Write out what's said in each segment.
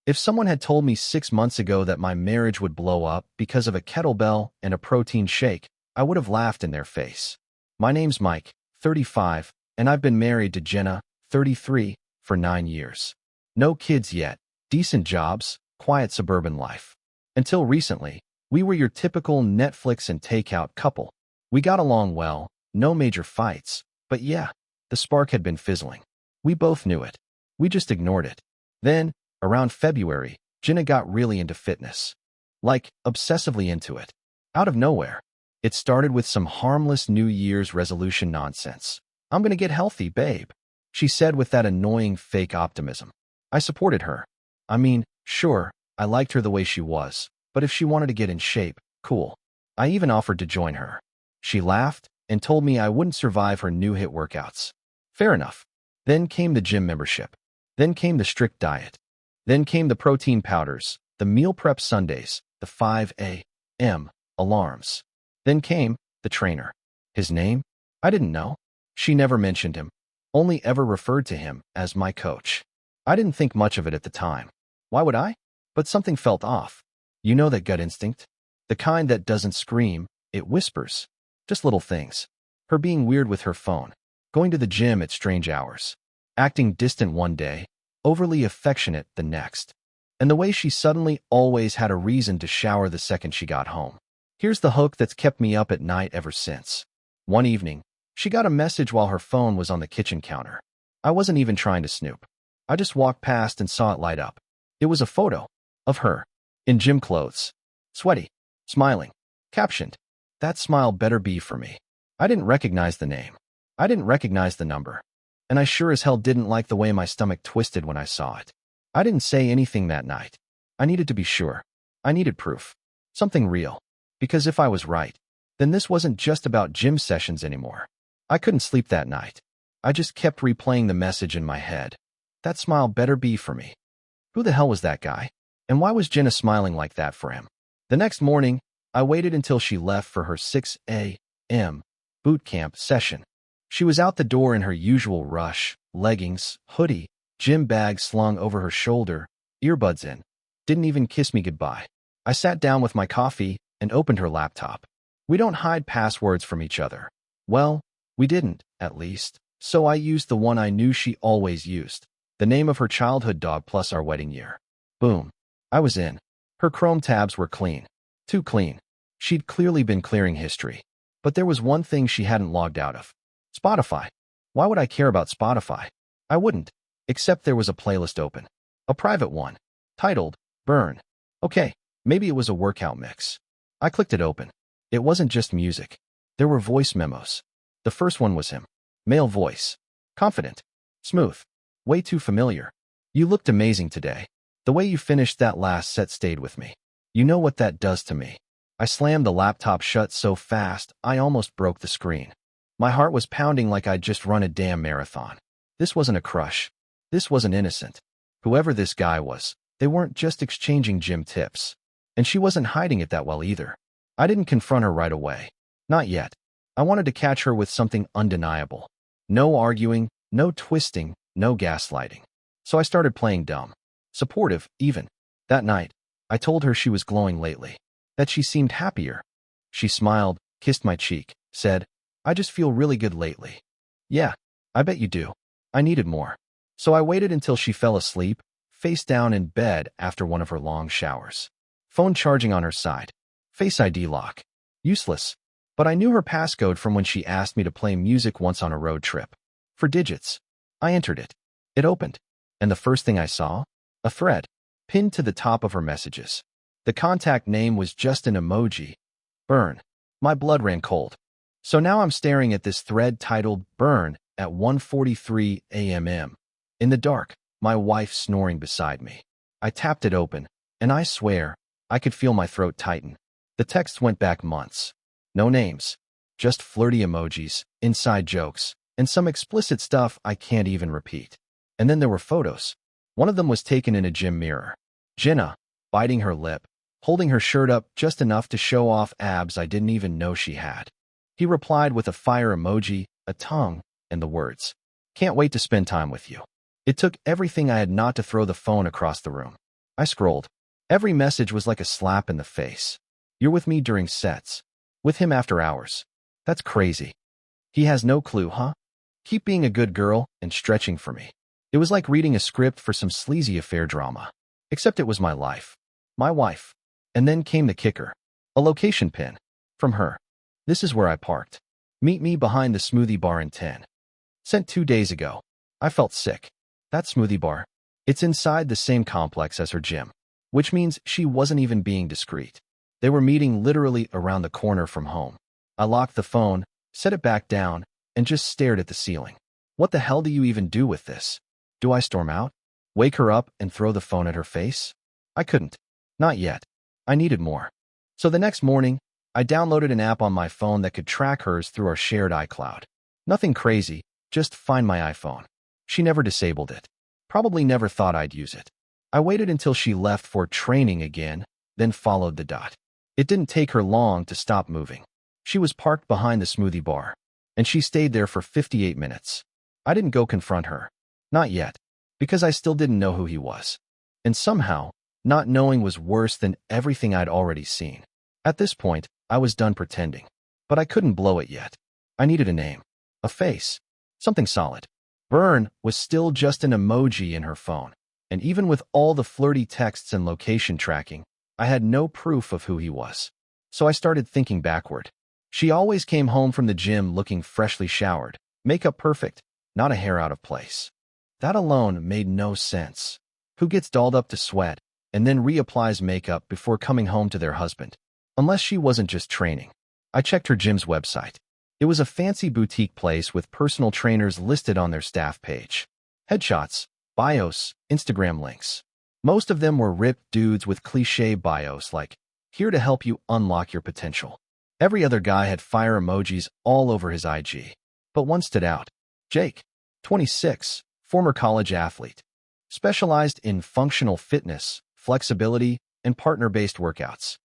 If someone had told me 6 months ago that my marriage would blow up because of a kettlebell and a protein shake, I would have laughed in their face. My name's Mike, 35, and I've been married to Jenna, 33, for 9 years. No kids yet, decent jobs, quiet suburban life. Until recently, we were your typical Netflix and takeout couple. We got along well, no major fights, but yeah, the spark had been fizzling. We both knew it. We just ignored it. Then, around February, Jenna got really into fitness. Like, obsessively into it. Out of nowhere. It started with some harmless New Year's resolution nonsense. "I'm gonna get healthy, babe," she said with that annoying fake optimism. I supported her. I mean, sure, I liked her the way she was, but if she wanted to get in shape, cool. I even offered to join her. She laughed and told me I wouldn't survive her new hit workouts. Fair enough. Then came the gym membership. Then came the strict diet. Then came the protein powders, the meal prep Sundays, the 5 a.m. alarms. Then came the trainer. His name? I didn't know. She never mentioned him, only ever referred to him as my coach. I didn't think much of it at the time. Why would I? But something felt off. You know that gut instinct? The kind that doesn't scream, it whispers. Just little things. Her being weird with her phone, going to the gym at strange hours, acting distant one day, overly affectionate the next, and the way she suddenly always had a reason to shower the second she got home. Here's the hook that's kept me up at night ever since. One evening, she got a message while her phone was on the kitchen counter. I wasn't even trying to snoop. I just walked past and saw it light up. It was a photo of her in gym clothes, sweaty, smiling, captioned, "That smile better be for me." I didn't recognize the name. I didn't recognize the number. And I sure as hell didn't like the way my stomach twisted when I saw it. I didn't say anything that night. I needed to be sure. I needed proof. Something real. Because if I was right, then this wasn't just about gym sessions anymore. I couldn't sleep that night. I just kept replaying the message in my head. That smile better be for me. Who the hell was that guy? And why was Jenna smiling like that for him? The next morning, I waited until she left for her 6 a.m. boot camp session. She was out the door in her usual rush, leggings, hoodie, gym bag slung over her shoulder, earbuds in. Didn't even kiss me goodbye. I sat down with my coffee and opened her laptop. We don't hide passwords from each other. Well, we didn't, at least. So I used the one I knew she always used. The name of her childhood dog plus our wedding year. Boom. I was in. Her Chrome tabs were clean. Too clean. She'd clearly been clearing history. But there was one thing she hadn't logged out of. Spotify. Why would I care about Spotify? I wouldn't. Except there was a playlist open. A private one. Titled, Burn. Okay, maybe it was a workout mix. I clicked it open. It wasn't just music. There were voice memos. The first one was him. Male voice. Confident. Smooth. Way too familiar. "You looked amazing today. The way you finished that last set stayed with me. You know what that does to me." I slammed the laptop shut so fast, I almost broke the screen. My heart was pounding like I'd just run a damn marathon. This wasn't a crush. This wasn't innocent. Whoever this guy was, they weren't just exchanging gym tips. And she wasn't hiding it that well either. I didn't confront her right away. Not yet. I wanted to catch her with something undeniable. No arguing, no twisting, no gaslighting. So I started playing dumb. Supportive, even. That night, I told her she was glowing lately. That she seemed happier. She smiled, kissed my cheek, said, "I just feel really good lately." Yeah, I bet you do. I needed more. So I waited until she fell asleep, face down in bed after one of her long showers. Phone charging on her side. Face ID lock. Useless. But I knew her passcode from when she asked me to play music once on a road trip. For digits. I entered it. It opened. And the first thing I saw? A thread. Pinned to the top of her messages. The contact name was just an emoji. Burn. My blood ran cold. So now I'm staring at this thread titled Burn at 1:43 a.m. In the dark, my wife snoring beside me. I tapped it open, and I swear, I could feel my throat tighten. The text went back months. No names. Just flirty emojis, inside jokes, and some explicit stuff I can't even repeat. And then there were photos. One of them was taken in a gym mirror. Jenna, biting her lip, holding her shirt up just enough to show off abs I didn't even know she had. He replied with a fire emoji, a tongue, and the words, "Can't wait to spend time with you." It took everything I had not to throw the phone across the room. I scrolled. Every message was like a slap in the face. You're with me during sets. With him after hours. That's crazy. He has no clue, huh? Keep being a good girl and stretching for me. It was like reading a script for some sleazy affair drama. Except it was my life. My wife. And then came the kicker. A location pin. From her. This is where I parked. Meet me behind the smoothie bar in 10. Sent 2 days ago. I felt sick. That smoothie bar. It's inside the same complex as her gym. Which means she wasn't even being discreet. They were meeting literally around the corner from home. I locked the phone, set it back down, and just stared at the ceiling. What the hell do you even do with this? Do I storm out? Wake her up and throw the phone at her face? I couldn't. Not yet. I needed more. So the next morning, I downloaded an app on my phone that could track hers through our shared iCloud. Nothing crazy, just find my iPhone. She never disabled it. Probably never thought I'd use it. I waited until she left for training again, then followed the dot. It didn't take her long to stop moving. She was parked behind the smoothie bar, and she stayed there for 58 minutes. I didn't go confront her. Not yet, because I still didn't know who he was. And somehow, not knowing was worse than everything I'd already seen. At this point, I was done pretending. But I couldn't blow it yet. I needed a name. A face. Something solid. Burn was still just an emoji in her phone. And even with all the flirty texts and location tracking, I had no proof of who he was. So I started thinking backward. She always came home from the gym looking freshly showered, makeup perfect, not a hair out of place. That alone made no sense. Who gets dolled up to sweat and then reapplies makeup before coming home to their husband? Unless she wasn't just training. I checked her gym's website. It was a fancy boutique place with personal trainers listed on their staff page. Headshots, bios, Instagram links. Most of them were ripped dudes with cliché bios like, here to help you unlock your potential. Every other guy had fire emojis all over his IG. But one stood out. Jake, 26, former college athlete. Specialized in functional fitness, flexibility, and partner-based workouts.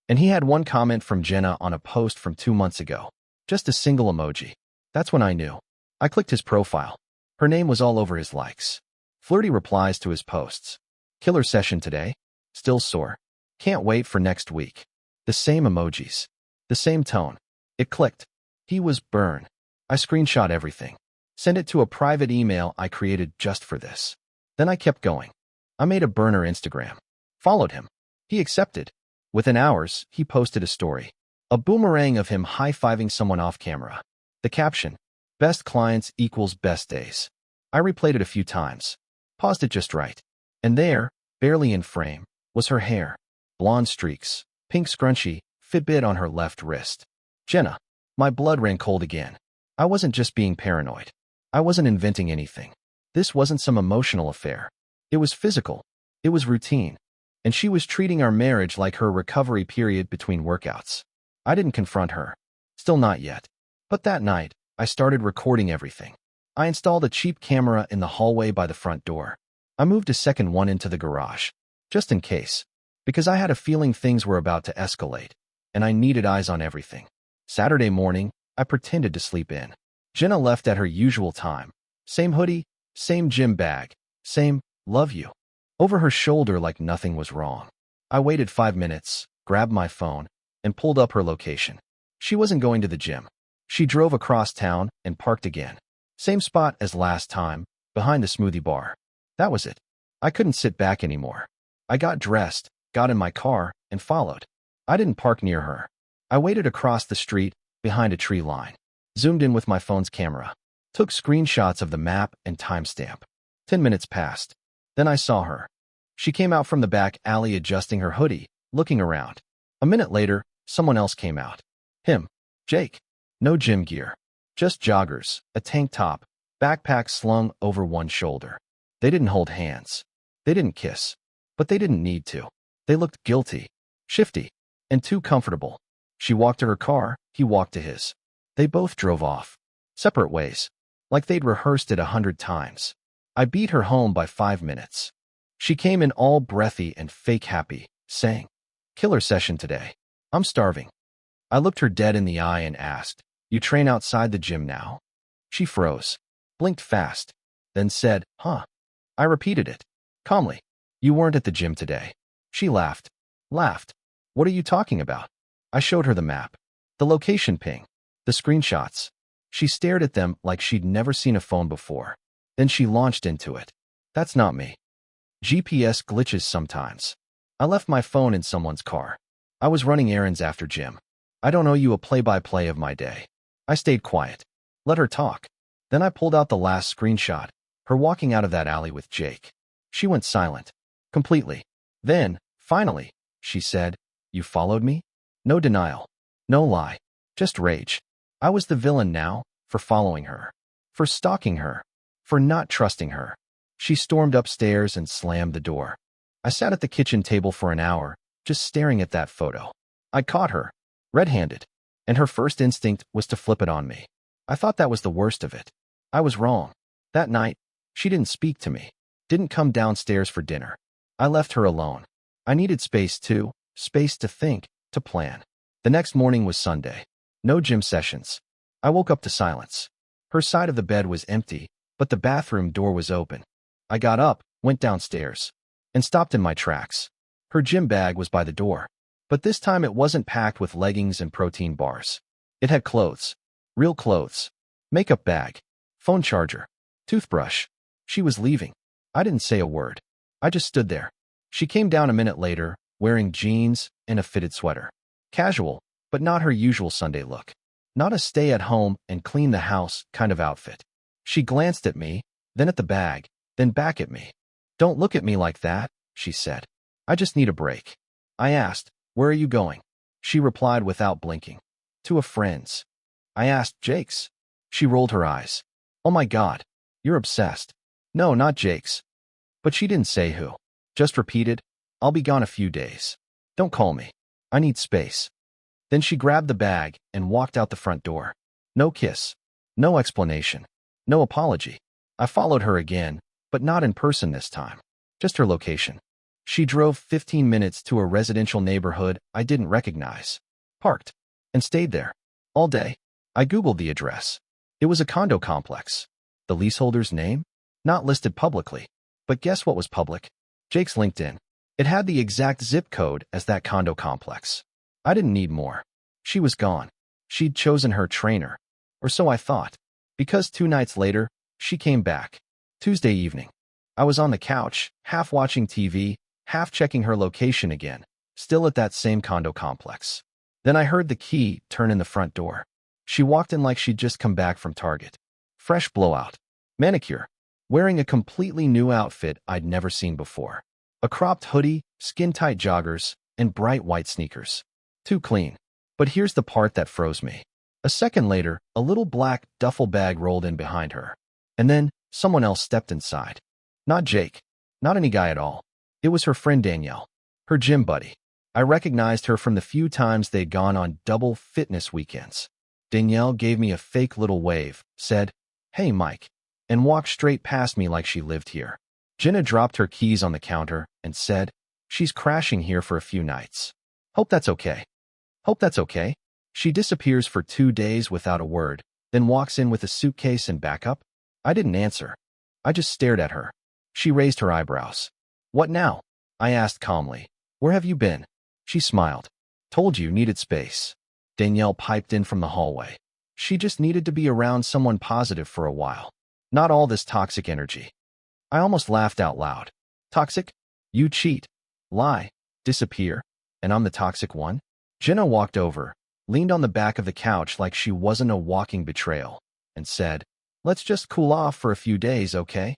And he had one comment from Jenna on a post from 2 months ago. Just a single emoji. That's when I knew. I clicked his profile. Her name was all over his likes. Flirty replies to his posts. Killer session today. Still sore. Can't wait for next week. The same emojis. The same tone. It clicked. He was Burn. I screenshot everything. Sent it to a private email I created just for this. Then I kept going. I made a burner Instagram. Followed him. He accepted. Within hours, he posted a story. A boomerang of him high-fiving someone off camera. The caption, best clients equals best days. I replayed it a few times. Paused it just right. And there, barely in frame, was her hair. Blonde streaks, pink scrunchie, Fitbit on her left wrist. Jenna. My blood ran cold again. I wasn't just being paranoid. I wasn't inventing anything. This wasn't some emotional affair. It was physical. It was routine. And she was treating our marriage like her recovery period between workouts. I didn't confront her. Still not yet. But that night, I started recording everything. I installed a cheap camera in the hallway by the front door. I moved a second one into the garage. Just in case. Because I had a feeling things were about to escalate. And I needed eyes on everything. Saturday morning, I pretended to sleep in. Jenna left at her usual time. Same hoodie, same gym bag, same, love you. Over her shoulder like nothing was wrong. I waited 5 minutes, grabbed my phone, and pulled up her location. She wasn't going to the gym. She drove across town and parked again. Same spot as last time, behind the smoothie bar. That was it. I couldn't sit back anymore. I got dressed, got in my car, and followed. I didn't park near her. I waited across the street, behind a tree line. Zoomed in with my phone's camera. Took screenshots of the map and timestamp. 10 minutes passed. Then I saw her. She came out from the back alley adjusting her hoodie, looking around. A minute later, someone else came out. Him. Jake. No gym gear. Just joggers, a tank top, backpack slung over one shoulder. They didn't hold hands. They didn't kiss. But they didn't need to. They looked guilty, shifty, and too comfortable. She walked to her car, he walked to his. They both drove off. Separate ways. Like they'd rehearsed it 100 times. I beat her home by 5 minutes. She came in all breathy and fake happy, saying, killer session today. I'm starving. I looked her dead in the eye and asked, you train outside the gym now? She froze, blinked fast, then said, huh? I repeated it, calmly. You weren't at the gym today. She laughed. Laughed. What are you talking about? I showed her the map. The location ping. The screenshots. She stared at them like she'd never seen a phone before. Then she launched into it. That's not me. GPS glitches sometimes. I left my phone in someone's car. I was running errands after gym. I don't owe you a play-by-play of my day. I stayed quiet. Let her talk. Then I pulled out the last screenshot, her walking out of that alley with Jake. She went silent. Completely. Then, finally, she said, "You followed me?" No denial. No lie. Just rage. I was the villain now, for following her. For stalking her. For not trusting her. She stormed upstairs and slammed the door. I sat at the kitchen table for an hour, just staring at that photo. I caught her, red-handed, and her first instinct was to flip it on me. I thought that was the worst of it. I was wrong. That night, she didn't speak to me, didn't come downstairs for dinner. I left her alone. I needed space too, space to think, to plan. The next morning was Sunday. No gym sessions. I woke up to silence. Her side of the bed was empty, but the bathroom door was open. I got up, went downstairs, and stopped in my tracks. Her gym bag was by the door, but this time it wasn't packed with leggings and protein bars. It had clothes. Real clothes. Makeup bag. Phone charger. Toothbrush. She was leaving. I didn't say a word. I just stood there. She came down a minute later, wearing jeans and a fitted sweater. Casual, but not her usual Sunday look. Not a stay-at-home and clean the house kind of outfit. She glanced at me, then at the bag, then back at me. "Don't look at me like that," she said. "I just need a break." I asked, "Where are you going?" She replied without blinking. "To a friend's." I asked, "Jake's?" She rolled her eyes. "Oh my God, you're obsessed." "No, not Jake's." But she didn't say who. Just repeated, "I'll be gone a few days. Don't call me. I need space." Then she grabbed the bag and walked out the front door. No kiss. No explanation. No apology. I followed her again, but not in person this time. Just her location. She drove 15 minutes to a residential neighborhood I didn't recognize. Parked. And stayed there. All day. I Googled the address. It was a condo complex. The leaseholder's name? Not listed publicly. But guess what was public? Jake's LinkedIn. It had the exact zip code as that condo complex. I didn't need more. She was gone. She'd chosen her trainer. Or so I thought. Because 2 nights later, she came back. Tuesday evening. I was on the couch, half watching TV, half checking her location again, still at that same condo complex. Then I heard the key turn in the front door. She walked in like she'd just come back from Target. Fresh blowout. Manicure. Wearing a completely new outfit I'd never seen before. A cropped hoodie, skin-tight joggers, and bright white sneakers. Too clean. But here's the part that froze me. A second later, a little black duffel bag rolled in behind her. And then, someone else stepped inside. Not Jake. Not any guy at all. It was her friend Danielle. Her gym buddy. I recognized her from the few times they'd gone on double fitness weekends. Danielle gave me a fake little wave, said, "Hey, Mike," and walked straight past me like she lived here. Jenna dropped her keys on the counter and said, "She's crashing here for a few nights. Hope that's okay." Hope that's okay? She disappears for 2 days without a word, then walks in with a suitcase and backup. I didn't answer. I just stared at her. She raised her eyebrows. "What now?" I asked calmly. "Where have you been?" She smiled. "Told you needed space." Danielle piped in from the hallway. She just needed to be around someone positive for a while. Not all this toxic energy. I almost laughed out loud. Toxic? You cheat, lie, disappear, and I'm the toxic one? Jenna walked over, leaned on the back of the couch like she wasn't a walking betrayal, and said, "Let's just cool off for a few days, okay?"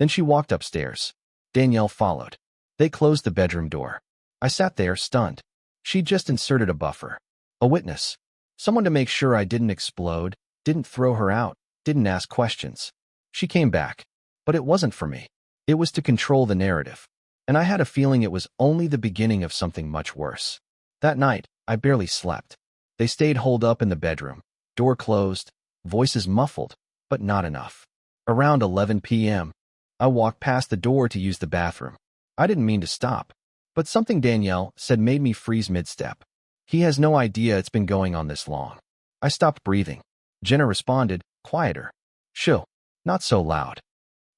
Then she walked upstairs. Danielle followed. They closed the bedroom door. I sat there, stunned. She'd just inserted a buffer. A witness. Someone to make sure I didn't explode, didn't throw her out, didn't ask questions. She came back. But it wasn't for me. It was to control the narrative. And I had a feeling it was only the beginning of something much worse. That night, I barely slept. They stayed holed up in the bedroom. Door closed, voices muffled, but not enough. Around 11 p.m., I walked past the door to use the bathroom. I didn't mean to stop, but something Danielle said made me freeze mid-step. "He has no idea it's been going on this long." I stopped breathing. Jenna responded, quieter. "Shoo, not so loud."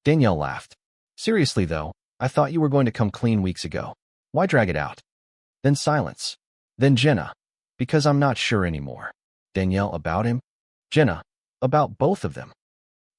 Danielle laughed. "Seriously though, I thought you were going to come clean weeks ago. Why drag it out? Then silence. Then Jenna. Because I'm not sure anymore. Danielle, about him? Jenna. About both of them.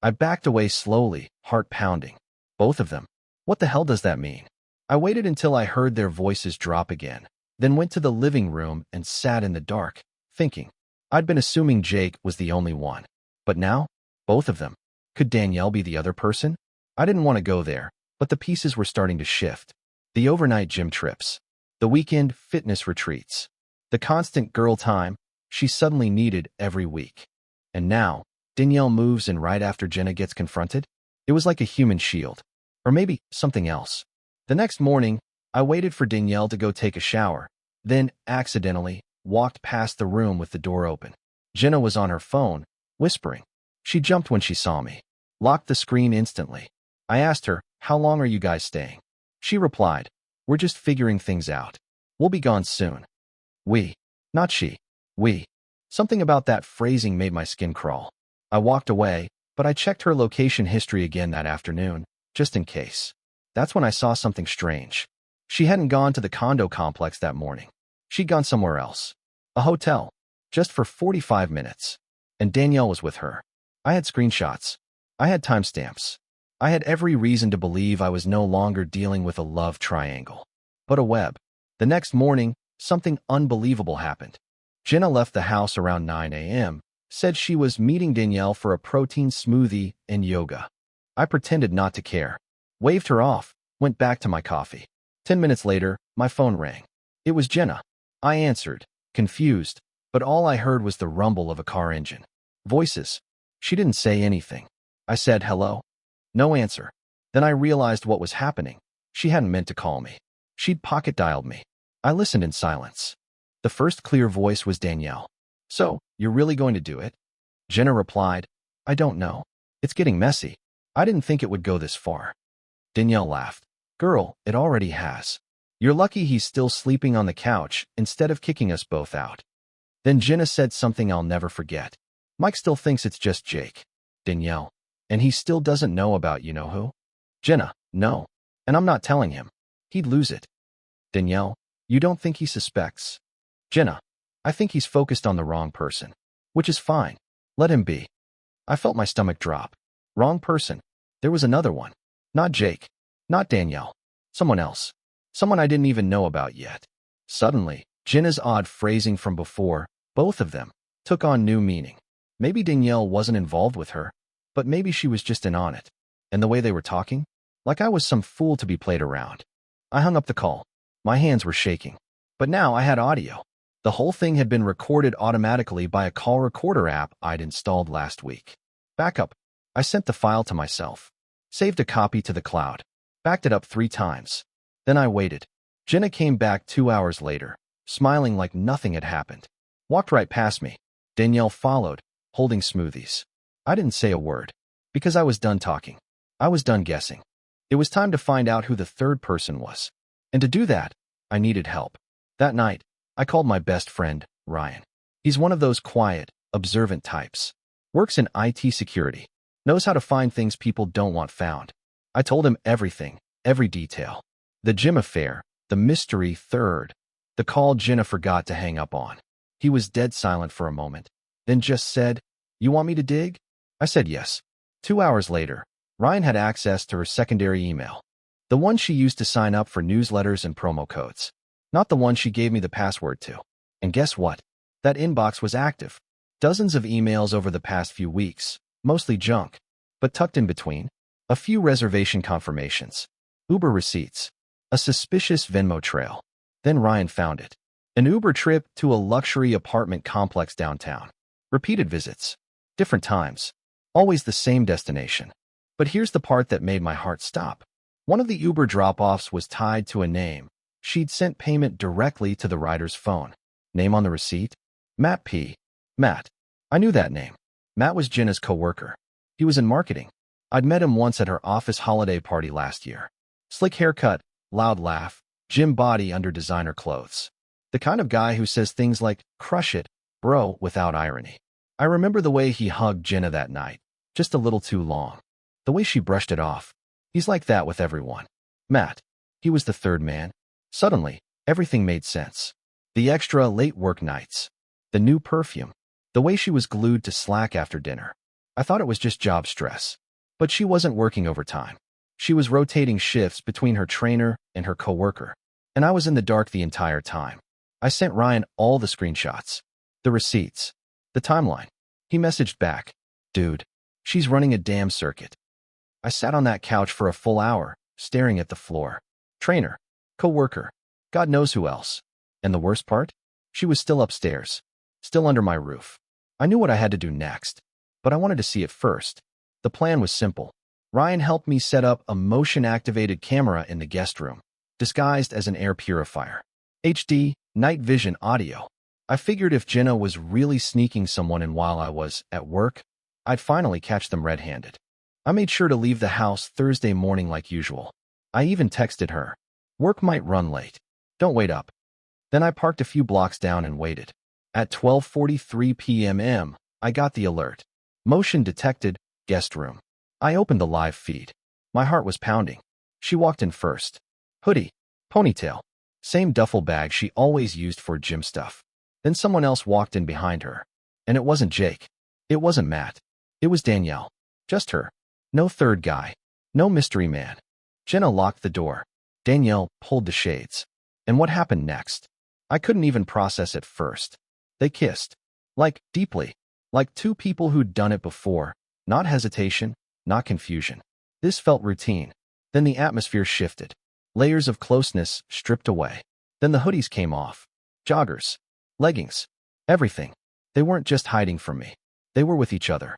I backed away slowly, heart pounding. Both of them? What the hell does that mean? I waited until I heard their voices drop again, then went to the living room and sat in the dark, thinking. I'd been assuming Jake was the only one. But now, both of them. Could Danielle be the other person? I didn't want to go there, but the pieces were starting to shift. The overnight gym trips. The weekend fitness retreats. The constant girl time she suddenly needed every week. And now, Danielle moves in right after Jenna gets confronted? It was like a human shield. Or maybe something else. The next morning, I waited for Danielle to go take a shower, then, accidentally, walked past the room with the door open. Jenna was on her phone, whispering. She jumped when she saw me, locked the screen instantly. I asked her, "How long are you guys staying?" She replied, "We're just figuring things out. We'll be gone soon." We. Not she. We. Something about that phrasing made my skin crawl. I walked away, but I checked her location history again that afternoon, just in case. That's when I saw something strange. She hadn't gone to the condo complex that morning. She'd gone somewhere else. A hotel. Just for 45 minutes. And Danielle was with her. I had screenshots. I had timestamps. I had every reason to believe I was no longer dealing with a love triangle, but a web. The next morning, something unbelievable happened. Jenna left the house around 9 a.m., said she was meeting Danielle for a protein smoothie and yoga. I pretended not to care, waved her off, went back to my coffee. 10 minutes later, my phone rang. It was Jenna. I answered, confused, but all I heard was the rumble of a car engine. Voices. She didn't say anything. I said, "Hello?" No answer. Then I realized what was happening. She hadn't meant to call me. She'd pocket-dialed me. I listened in silence. The first clear voice was Danielle. "So, you're really going to do it?" Jenna replied, "I don't know. It's getting messy. I didn't think it would go this far." Danielle laughed. "Girl, it already has. You're lucky he's still sleeping on the couch instead of kicking us both out." Then Jenna said something I'll never forget. "Mike still thinks it's just Jake." Danielle. "And he still doesn't know about you-know-who?" Jenna. "No. And I'm not telling him. He'd lose it." Danielle. "You don't think he suspects?" Jenna. "I think he's focused on the wrong person. Which is fine. Let him be." I felt my stomach drop. Wrong person. There was another one. Not Jake. Not Danielle. Someone else. Someone I didn't even know about yet. Suddenly, Jenna's odd phrasing from before, both of them, took on new meaning. Maybe Danielle wasn't involved with her, but maybe she was just in on it. And the way they were talking? Like I was some fool to be played around. I hung up the call. My hands were shaking. But now I had audio. The whole thing had been recorded automatically by a call recorder app I'd installed last week. Backup. I sent the file to myself. Saved a copy to the cloud. Backed it up 3 times. Then I waited. Jenna came back 2 hours later, smiling like nothing had happened. Walked right past me. Danielle followed, holding smoothies. I didn't say a word, because I was done talking. I was done guessing. It was time to find out who the third person was. And to do that, I needed help. That night, I called my best friend, Ryan. He's one of those quiet, observant types. Works in IT security. Knows how to find things people don't want found. I told him everything, every detail. The gym affair, the mystery third, the call Jenna forgot to hang up on. He was dead silent for a moment, then just said, "You want me to dig?" I said yes. 2 hours later, Ryan had access to her secondary email. The one she used to sign up for newsletters and promo codes. Not the one she gave me the password to. And guess what? That inbox was active. Dozens of emails over the past few weeks, mostly junk. But tucked in between, a few reservation confirmations, Uber receipts, a suspicious Venmo trail. Then Ryan found it. An Uber trip to a luxury apartment complex downtown. Repeated visits. Different times. Always the same destination. But here's the part that made my heart stop. One of the Uber drop-offs was tied to a name. She'd sent payment directly to the rider's phone. Name on the receipt? Matt P. Matt. I knew that name. Matt was Jenna's coworker. He was in marketing. I'd met him once at her office holiday party last year. Slick haircut, loud laugh, gym body under designer clothes. The kind of guy who says things like, "Crush it, bro," without irony. I remember the way he hugged Jenna that night, just a little too long. The way she brushed it off. He's like that with everyone. Matt. He was the third man. Suddenly, everything made sense. The extra late work nights. The new perfume. The way she was glued to Slack after dinner. I thought it was just job stress. But she wasn't working overtime. She was rotating shifts between her trainer and her coworker. And I was in the dark the entire time. I sent Ryan all the screenshots, the receipts, the timeline. He messaged back, "Dude, she's running a damn circuit." I sat on that couch for a full hour, staring at the floor. Trainer, coworker, God knows who else. And the worst part? She was still upstairs, still under my roof. I knew what I had to do next, but I wanted to see it first. The plan was simple. Ryan helped me set up a motion-activated camera in the guest room, disguised as an air purifier. HD, night vision audio. I figured if Jenna was really sneaking someone in while I was at work, I'd finally catch them red-handed. I made sure to leave the house Thursday morning like usual. I even texted her, "Work might run late. Don't wait up." Then I parked a few blocks down and waited. At 12:43 p.m. I got the alert. Motion detected, guest room. I opened the live feed. My heart was pounding. She walked in first. Hoodie, ponytail, same duffel bag she always used for gym stuff. Then someone else walked in behind her. And it wasn't Jake. It wasn't Matt. It was Danielle. Just her. No third guy. No mystery man. Jenna locked the door. Danielle pulled the shades. And what happened next? I couldn't even process it first. They kissed. Like, deeply. Like two people who'd done it before. Not hesitation, not confusion. This felt routine. Then the atmosphere shifted. Layers of closeness stripped away. Then the hoodies came off. Joggers. Leggings. Everything. They weren't just hiding from me. They were with each other.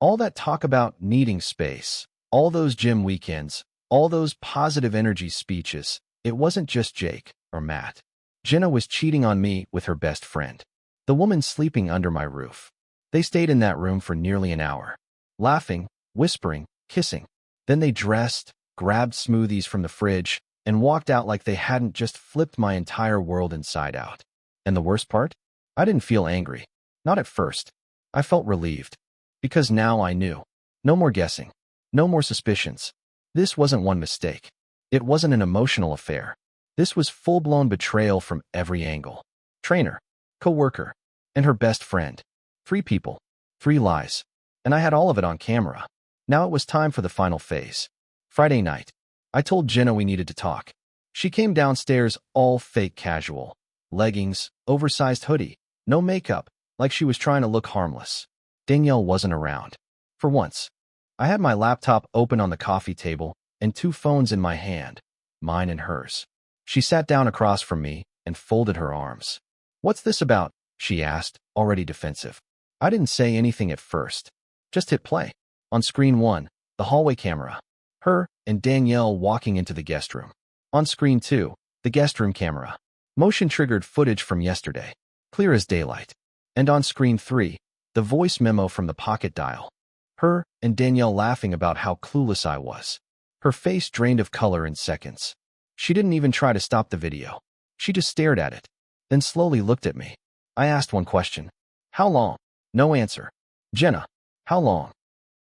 All that talk about needing space, all those gym weekends, all those positive energy speeches, it wasn't just Jake or Matt. Jenna was cheating on me with her best friend. The woman sleeping under my roof. They stayed in that room for nearly an hour. Laughing, whispering, kissing. Then they dressed, grabbed smoothies from the fridge, and walked out like they hadn't just flipped my entire world inside out. And the worst part? I didn't feel angry. Not at first. I felt relieved. Because now I knew. No more guessing. No more suspicions. This wasn't one mistake. It wasn't an emotional affair. This was full-blown betrayal from every angle. Trainer, co-worker, and her best friend. 3 people. 3 lies. And I had all of it on camera. Now it was time for the final phase. Friday night. I told Jenna we needed to talk. She came downstairs all fake casual. Leggings, oversized hoodie, no makeup, like she was trying to look harmless. Danielle wasn't around. For once. I had my laptop open on the coffee table and 2 phones in my hand, mine and hers. She sat down across from me and folded her arms. "What's this about?" she asked, already defensive. I didn't say anything at first. Just hit play. On screen 1, the hallway camera. Her and Danielle walking into the guest room. On screen 2, the guest room camera. Motion-triggered footage from yesterday. Clear as daylight. And on screen 3, the voice memo from the pocket dial. Her and Danielle laughing about how clueless I was. Her face drained of color in seconds. She didn't even try to stop the video. She just stared at it, then slowly looked at me. I asked one question. "How long?" No answer. "Jenna, how long?"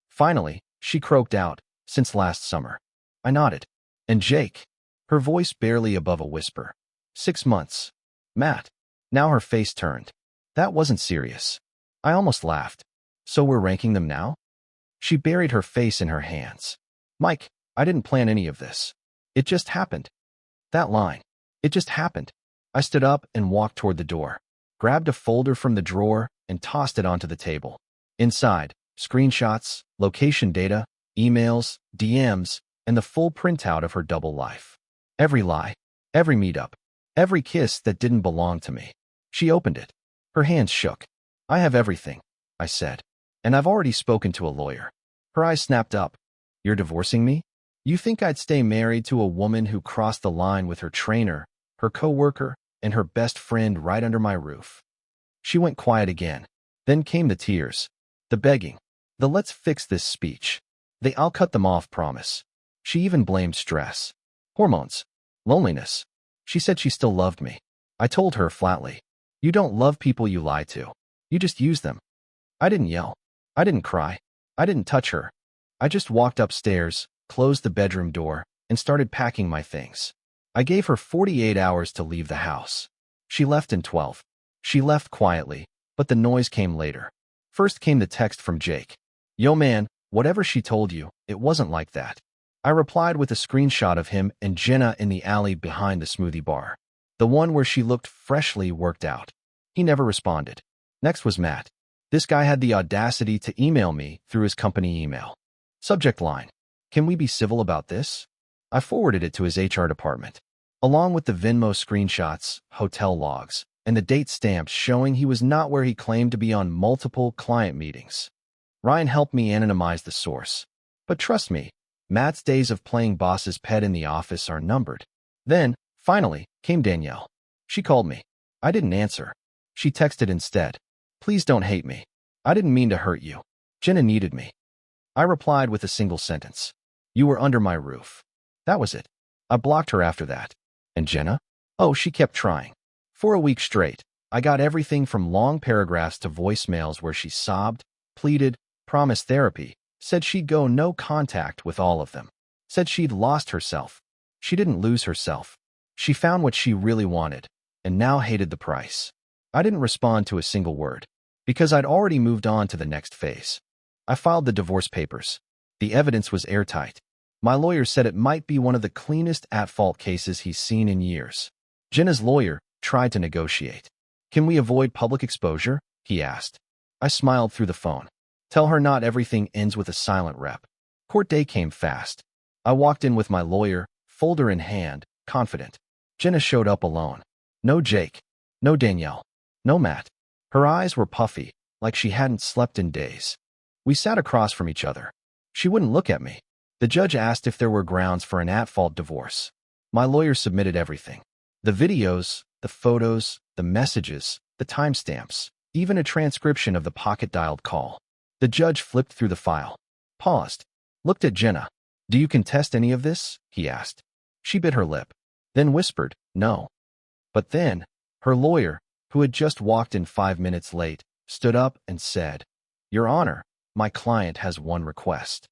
Finally, she croaked out, "Since last summer." I nodded. "And Jake?" Her voice barely above a whisper. 6 months. "Matt." Now her face turned. That wasn't serious. I almost laughed. "So we're ranking them now?" She buried her face in her hands. "Mike, I didn't plan any of this. It just happened." That line. It just happened. I stood up and walked toward the door, grabbed a folder from the drawer, and tossed it onto the table. Inside, screenshots, location data, emails, DMs, and the full printout of her double life. Every lie, every meetup, every kiss that didn't belong to me. She opened it. Her hands shook. "I have everything," I said. "And I've already spoken to a lawyer." Her eyes snapped up. "You're divorcing me? You think I'd stay married to a woman who crossed the line with her trainer, her coworker, and her best friend right under my roof?" She went quiet again. Then came the tears, the begging, the "let's fix this" speech. The "I'll cut them off" promise. She even blamed stress, hormones, loneliness. She said she still loved me. I told her flatly, "You don't love people you lie to. You just use them." I didn't yell. I didn't cry. I didn't touch her. I just walked upstairs, closed the bedroom door, and started packing my things. I gave her 48 hours to leave the house. She left in 12. She left quietly, but the noise came later. First came the text from Jake. "Yo man, whatever she told you, it wasn't like that." I replied with a screenshot of him and Jenna in the alley behind the smoothie bar. The one where she looked freshly worked out. He never responded. Next was Matt. This guy had the audacity to email me through his company email. Subject line: "Can we be civil about this?" I forwarded it to his HR department, along with the Venmo screenshots, hotel logs, and the date stamps showing he was not where he claimed to be on multiple client meetings. Ryan helped me anonymize the source. But trust me, Matt's days of playing boss's pet in the office are numbered. Then, finally, came Danielle. She called me. I didn't answer. She texted instead. "Please don't hate me. I didn't mean to hurt you. Jenna needed me." I replied with a single sentence. "You were under my roof." That was it. I blocked her after that. And Jenna? Oh, she kept trying. For a week straight, I got everything from long paragraphs to voicemails where she sobbed, pleaded, promised therapy, said she'd go no contact with all of them, said she'd lost herself. She didn't lose herself. She found what she really wanted, and now hated the price. I didn't respond to a single word, because I'd already moved on to the next phase. I filed the divorce papers. The evidence was airtight. My lawyer said it might be one of the cleanest at-fault cases he's seen in years. Jenna's lawyer tried to negotiate. "Can we avoid public exposure?" he asked. I smiled through the phone. "Tell her not everything ends with a silent rep." Court day came fast. I walked in with my lawyer, folder in hand, confident. Jenna showed up alone. No Jake. No Danielle. No Matt. Her eyes were puffy, like she hadn't slept in days. We sat across from each other. She wouldn't look at me. The judge asked if there were grounds for an at-fault divorce. My lawyer submitted everything. The videos, the photos, the messages, the timestamps, even a transcription of the pocket-dialed call. The judge flipped through the file, paused, looked at Jenna. "Do you contest any of this?" he asked. She bit her lip, then whispered, "No." But then, her lawyer, who had just walked in 5 minutes late, stood up and said, "Your Honor, my client has one request."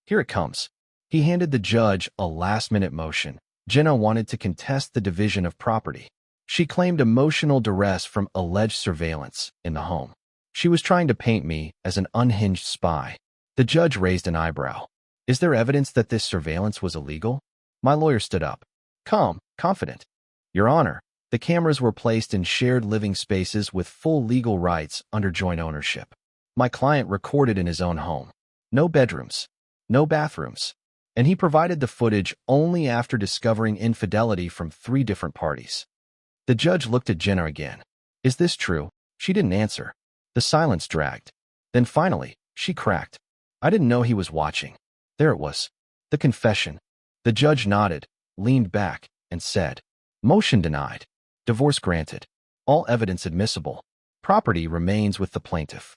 Here it comes. He handed the judge a last-minute motion. Jenna wanted to contest the division of property. She claimed emotional duress from alleged surveillance in the home. She was trying to paint me as an unhinged spy. The judge raised an eyebrow. "Is there evidence that this surveillance was illegal?" My lawyer stood up, calm, confident. "Your Honor, the cameras were placed in shared living spaces with full legal rights under joint ownership. My client recorded in his own home. No bedrooms, no bathrooms. And he provided the footage only after discovering infidelity from 3 different parties." The judge looked at Jenna again. "Is this true?" She didn't answer. The silence dragged. Then finally, she cracked. "I didn't know he was watching." There it was. The confession. The judge nodded, leaned back, and said, "Motion denied. Divorce granted. All evidence admissible. Property remains with the plaintiff."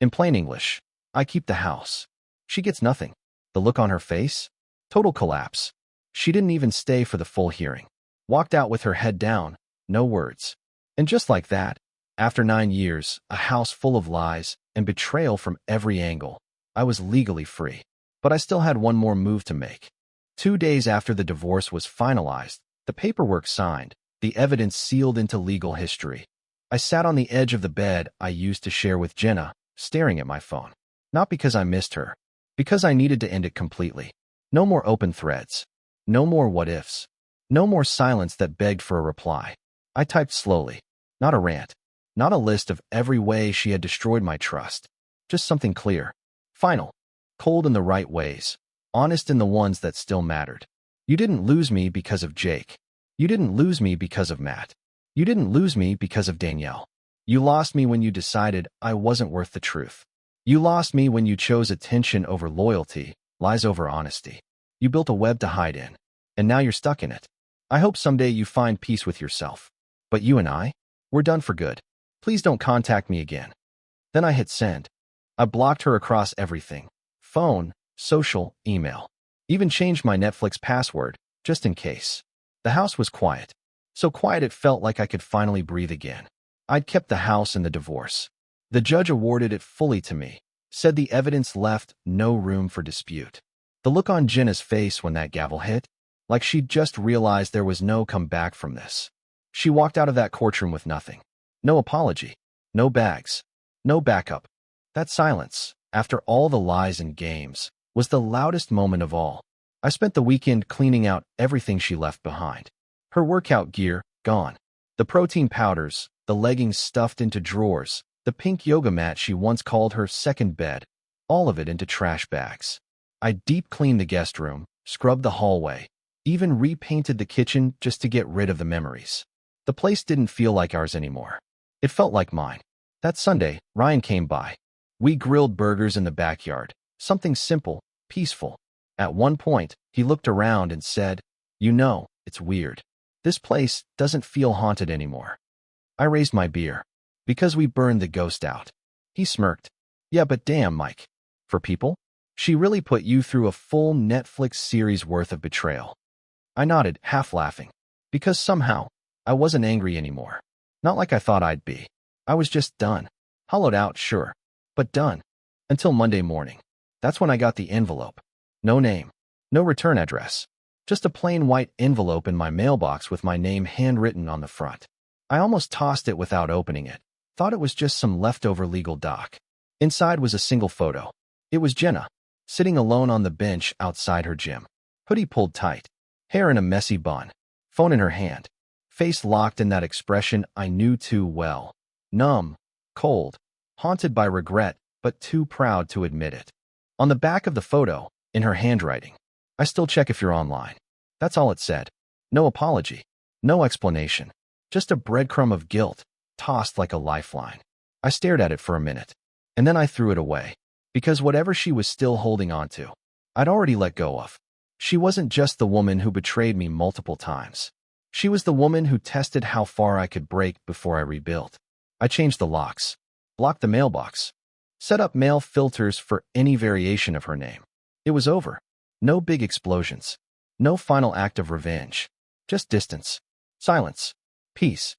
In plain English, I keep the house. She gets nothing. The look on her face? Total collapse. She didn't even stay for the full hearing. Walked out with her head down, no words. And just like that, after 9 years, a house full of lies, and betrayal from every angle, I was legally free. But I still had one more move to make. 2 days after the divorce was finalized, the paperwork signed, the evidence sealed into legal history, I sat on the edge of the bed I used to share with Jenna, staring at my phone. Not because I missed her, because I needed to end it completely. No more open threads. No more what-ifs. No more silence that begged for a reply. I typed slowly. Not a rant. Not a list of every way she had destroyed my trust. Just something clear. Final. Cold in the right ways. Honest in the ones that still mattered. You didn't lose me because of Jake. You didn't lose me because of Matt. You didn't lose me because of Danielle. You lost me when you decided I wasn't worth the truth. You lost me when you chose attention over loyalty, lies over honesty. You built a web to hide in, and now you're stuck in it. I hope someday you find peace with yourself. But you and I, we're done for good. Please don't contact me again. Then I hit send. I blocked her across everything. Phone, social, email. Even changed my Netflix password, just in case. The house was quiet. So quiet it felt like I could finally breathe again. I'd kept the house and the divorce. The judge awarded it fully to me, said the evidence left no room for dispute. The look on Jenna's face when that gavel hit? like she'd just realized there was no come back from this. She walked out of that courtroom with nothing. No apology, no bags, no backup. That silence, after all the lies and games, was the loudest moment of all. I spent the weekend cleaning out everything she left behind. Her workout gear, gone. The protein powders, the leggings stuffed into drawers, the pink yoga mat she once called her second bed, all of it into trash bags. I deep cleaned the guest room, scrubbed the hallway, even repainted the kitchen just to get rid of the memories. The place didn't feel like ours anymore. It felt like mine. That Sunday, Ryan came by. We grilled burgers in the backyard, something simple, peaceful. At one point, he looked around and said, "You know, it's weird. This place doesn't feel haunted anymore." I raised my beer. "Because we burned the ghost out." He smirked. "Yeah, but damn, Mike. For people? She really put you through a full Netflix series worth of betrayal." I nodded, half laughing. Because somehow, I wasn't angry anymore. Not like I thought I'd be. I was just done. Hollowed out, sure, but done. Until Monday morning. That's when I got the envelope. No name. No return address. Just a plain white envelope in my mailbox with my name handwritten on the front. I almost tossed it without opening it. Thought it was just some leftover legal doc. Inside was a single photo. It was Jenna, sitting alone on the bench outside her gym. Hoodie pulled tight. Hair in a messy bun. Phone in her hand. Face locked in that expression I knew too well. Numb. Cold. Haunted by regret, but too proud to admit it. On the back of the photo, in her handwriting, "I still check if you're online." That's all it said. No apology. No explanation. Just a breadcrumb of guilt, tossed like a lifeline. I stared at it for a minute, and then I threw it away. Because whatever she was still holding on to, I'd already let go of. She wasn't just the woman who betrayed me multiple times. She was the woman who tested how far I could break before I rebuilt. I changed the locks, blocked the mailbox, set up mail filters for any variation of her name. It was over. No big explosions. No final act of revenge. Just distance. Silence. Peace.